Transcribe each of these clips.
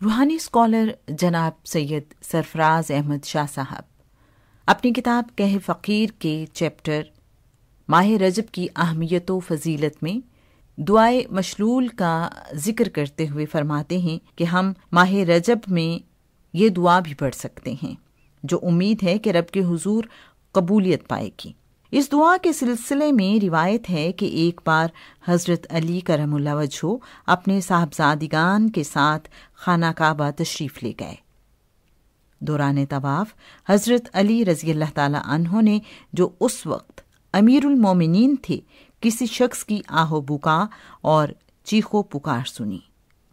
روحانی اسکالر جناب سید سرفراز احمد شاہ صاحب اپنی کتاب کہہ فقیر کے چیپٹر ماہ رجب کی اہمیت و فضیلت میں دعائے مشلول کا ذکر کرتے ہوئے فرماتے ہیں کہ ہم ماہ رجب میں یہ دعا بھی پڑھ سکتے ہیں جو امید ہے کہ رب کے حضور قبولیت پائے گی۔ اس دعا کے سلسلے میں روایت ہے کہ ایک بار حضرت علی کرم اللہ وجہہ اپنے صاحبزادگان کے ساتھ خانہ کعبہ تشریف لے گئے۔ دوران طواف حضرت علی رضی اللہ تعالی عنہ نے جو اس وقت امیر المومنین تھے کسی شخص کی آہ و بکا اور چیخ و پکار سنی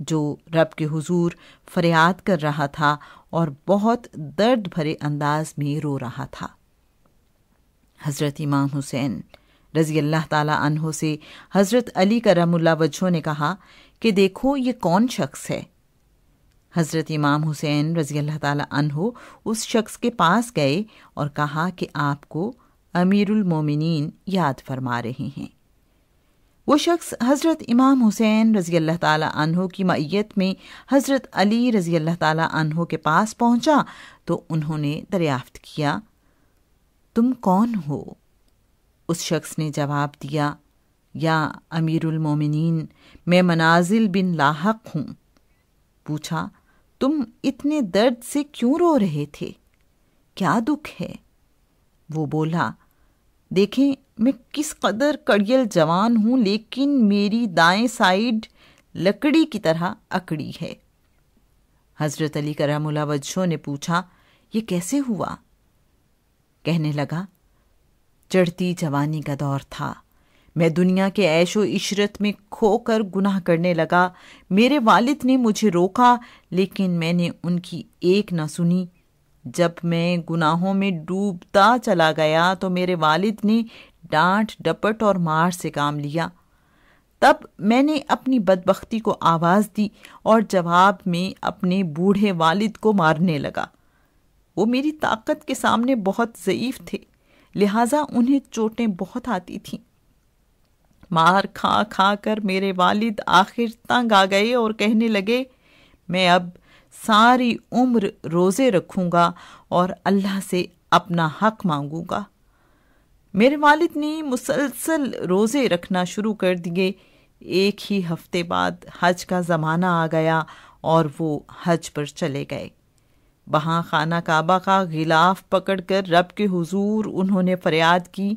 جو رب کے حضور فریاد کر رہا تھا اور بہت درد بھرے انداز میں رو رہا تھا۔ حضرت امام حسین رضی اللہ تعالی عنہ سے حضرت علی کرم اللہ وجہہ نے کہا کہ دیکھو یہ کون شخص ہے۔ حضرت امام حسین رضی اللہ تعالی عنہ اس شخص کے پاس گئے اور کہا کہ آپ کو امیر المومنین یاد فرما رہے ہیں۔ وہ شخص حضرت امام حسین رضی اللہ تعالی عنہ کی معیت میں حضرت علی رضی اللہ تعالی عنہ کے پاس پہنچا تو انہوں نے دریافت کیا، تم کون ہو؟ اس شخص نے جواب دیا، یا امیر المومنین میں منازل بن لاحق ہوں۔ پوچھا، تم اتنے درد سے کیوں رو رہے تھے؟ کیا دکھ ہے؟ وہ بولا، دیکھیں میں کس قدر کڑیل جوان ہوں لیکن میری دائیں سائیڈ لکڑی کی طرح اکڑی ہے۔ حضرت علی کرم اللہ وجہہ نے پوچھا، یہ کیسے ہوا؟ کہنے لگا، چڑھتی جوانی کا دور تھا، میں دنیا کے عیش و عشرت میں کھو کر گناہ کرنے لگا۔ میرے والد نے مجھے روکا لیکن میں نے ان کی ایک نہ سنی۔ جب میں گناہوں میں ڈوبتا چلا گیا تو میرے والد نے ڈانٹ ڈپٹ اور مار سے کام لیا۔ تب میں نے اپنی بدبختی کو آواز دی اور جواب میں اپنے بوڑھے والد کو مارنے لگا۔ وہ میری طاقت کے سامنے بہت ضعیف تھے، لہٰذا انہیں چوٹیں بہت آتی تھیں۔ مار کھا کھا کر میرے والد آخر تنگ آ گئے اور کہنے لگے، میں اب ساری عمر روزے رکھوں گا اور اللہ سے اپنا حق مانگوں گا۔ میرے والد نے مسلسل روزے رکھنا شروع کر دیے۔ ایک ہی ہفتے بعد حج کا زمانہ آ گیا اور وہ حج پر چلے گئے۔ وہاں خانہ کعبہ کا غلاف پکڑ کر رب کے حضور انہوں نے فریاد کی،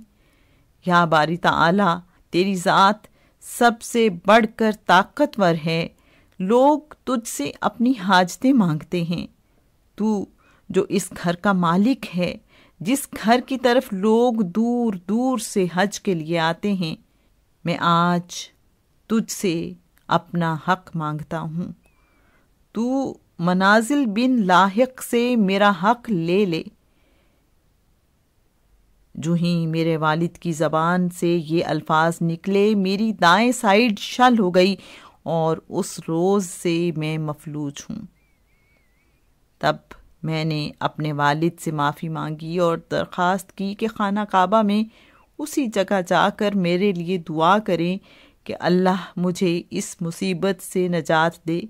یا باری تعالی تیری ذات سب سے بڑھ کر طاقتور ہے، لوگ تجھ سے اپنی حاجتیں مانگتے ہیں، تو جو اس گھر کا مالک ہے، جس گھر کی طرف لوگ دور دور سے حج کے لیے آتے ہیں، میں آج تجھ سے اپنا حق مانگتا ہوں، تو منازل بن لاحق سے میرا حق لے لے۔ جو ہی میرے والد کی زبان سے یہ الفاظ نکلے میری دائیں سائیڈ شل ہو گئی اور اس روز سے میں مفلوج ہوں۔ تب میں نے اپنے والد سے معافی مانگی اور درخواست کی کہ خانہ کعبہ میں اسی جگہ جا کر میرے لیے دعا کریں کہ اللہ مجھے اس مصیبت سے نجات دے۔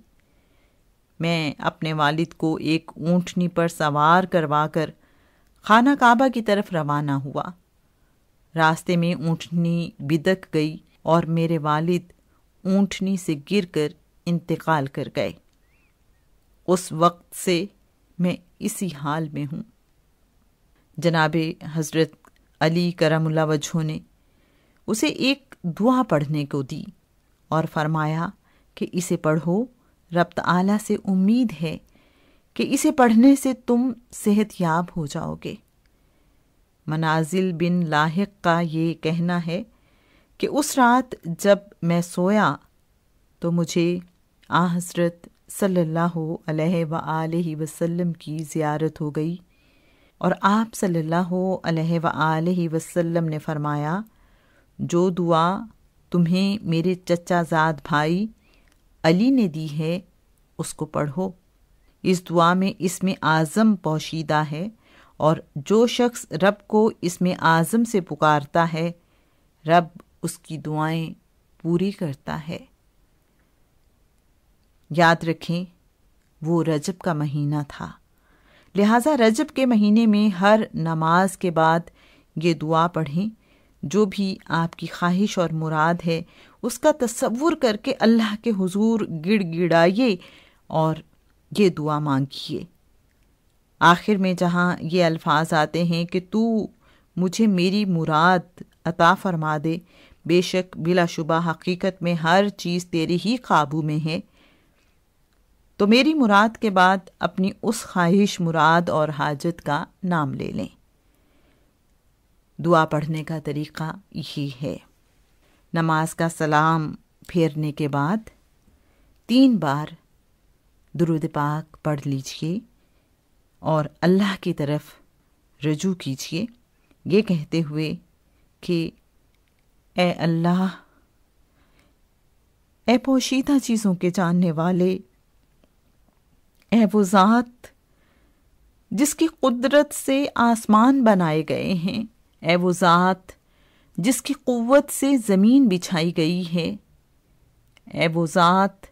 میں اپنے والد کو ایک اونٹنی پر سوار کروا کر خانہ کعبہ کی طرف روانہ ہوا۔ راستے میں اونٹنی بدک گئی اور میرے والد اونٹنی سے گر کر انتقال کر گئے۔ اس وقت سے میں اسی حال میں ہوں۔ جناب حضرت علی کرم اللہ وجہہ نے اسے ایک دعا پڑھنے کو دی اور فرمایا کہ اسے پڑھو، رب تعالیٰ سے امید ہے کہ اسے پڑھنے سے تم صحت یاب ہو جاؤ گے۔ منازل بن لاحق کا یہ کہنا ہے کہ اس رات جب میں سویا تو مجھے حضرت صلی اللہ علیہ وآلہ وسلم کی زیارت ہو گئی اور آپ صلی اللہ علیہ وآلہ وسلم نے فرمایا، جو دعا تمہیں میرے چچا زاد بھائی علی نے دی ہے اس کو پڑھو، اس دعا میں اسم اعظم پوشیدہ ہے اور جو شخص رب کو اسم اعظم سے پکارتا ہے رب اس کی دعائیں پوری کرتا ہے۔ یاد رکھیں وہ رجب کا مہینہ تھا، لہٰذا رجب کے مہینے میں ہر نماز کے بعد یہ دعا پڑھیں۔ جو بھی آپ کی خواہش اور مراد ہے اس کا تصور کر کے اللہ کے حضور گڑ گڑائیے اور یہ دعا مانگیے۔ آخر میں جہاں یہ الفاظ آتے ہیں کہ تو مجھے میری مراد عطا فرما دے، بے شک بلا شبہ حقیقت میں ہر چیز تیرے ہی قابو میں ہے، تو میری مراد کے بعد اپنی اس خواہش، مراد اور حاجت کا نام لے لیں۔ دعا پڑھنے کا طریقہ یہی ہے۔ نماز کا سلام پھیرنے کے بعد 3 بار درود پاک پڑھ لیجئے اور اللہ کی طرف رجوع کیجئے، یہ کہتے ہوئے کہ اے اللہ، اے پوشیدہ چیزوں کے جاننے والے، اے وہ ذات جس کی قدرت سے آسمان بنائے گئے ہیں، اے وہ ذات جس کی قوت سے زمین بچھائی گئی ہے، اے وہ ذات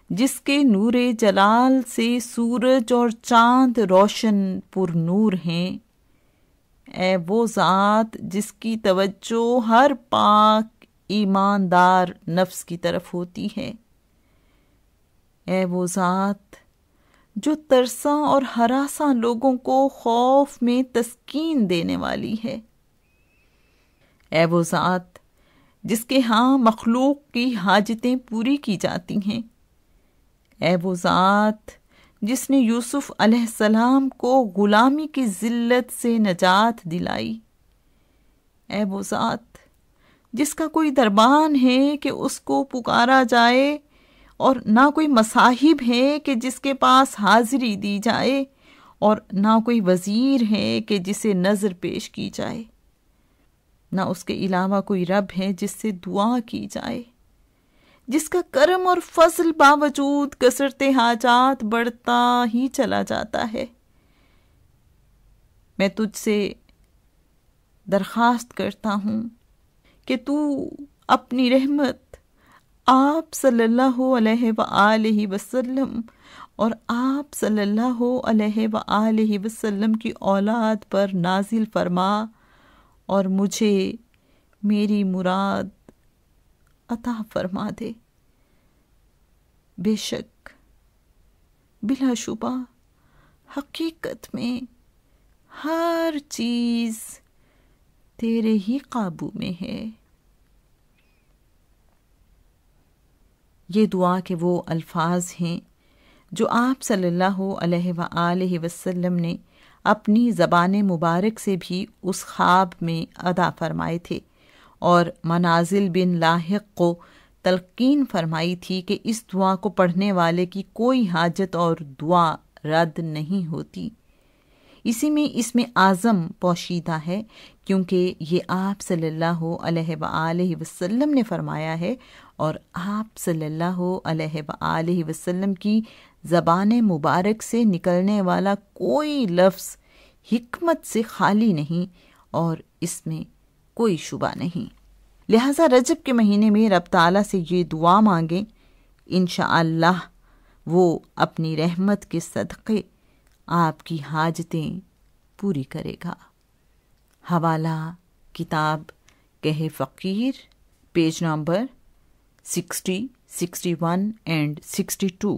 جس کے نور جلال سے سورج اور چاند روشن پر نور ہیں، اے وہ ذات جس کی توجہ ہر پاک ایماندار نفس کی طرف ہوتی ہے، اے وہ ذات جو ترساں اور ہراساں لوگوں کو خوف میں تسکین دینے والی ہے، اے وہ ذات جس کے ہاں مخلوق کی حاجتیں پوری کی جاتی ہیں، اے وہ ذات جس نے یوسف علیہ السلام کو غلامی کی ذلت سے نجات دلائی، اے وہ ذات جس کا کوئی دربان ہے کہ اس کو پکارا جائے اور نہ کوئی مصاحب ہے کہ جس کے پاس حاضری دی جائے اور نہ کوئی وزیر ہے کہ جسے نظر پیش کی جائے، نہ اس کے علاوہ کوئی رب ہے جس سے دعا کی جائے، جس کا کرم اور فضل باوجود کثرت حاجات بڑھتا ہی چلا جاتا ہے۔ میں تجھ سے درخواست کرتا ہوں کہ تو اپنی رحمت آپ صلی اللہ علیہ وآلہ وسلم اور آپ صلی اللہ علیہ وآلہ وسلم کی اولاد پر نازل فرما اور مجھے میری مراد عطا فرما دے۔ بے شک بلا شبہ حقیقت میں ہر چیز تیرے ہی قابو میں ہے۔ یہ دعا کے وہ الفاظ ہیں جو آپ صلی اللہ علیہ وآلہ وسلم نے اپنی زبان مبارک سے بھی اس خواب میں ادا فرمائے تھے اور منازل بن لاحق کو تلقین فرمائی تھی کہ اس دعا کو پڑھنے والے کی کوئی حاجت اور دعا رد نہیں ہوتی۔ اسی میں اسم اعظم پوشیدہ ہے کیونکہ یہ آپ صلی اللہ علیہ وآلہ وسلم نے فرمایا ہے اور آپ صلی اللہ علیہ وآلہ وسلم کی زبان مبارک سے نکلنے والا کوئی لفظ حکمت سے خالی نہیں اور اس میں کوئی شبہ نہیں۔ لہٰذا رجب کے مہینے میں رب تعالیٰ سے یہ دعا مانگیں، انشاءاللہ وہ اپنی رحمت کے صدقے آپ کی حاجتیں پوری کرے گا۔ حوالہ کتاب کہف فقیر، پیج نمبر 60, 61 and 62۔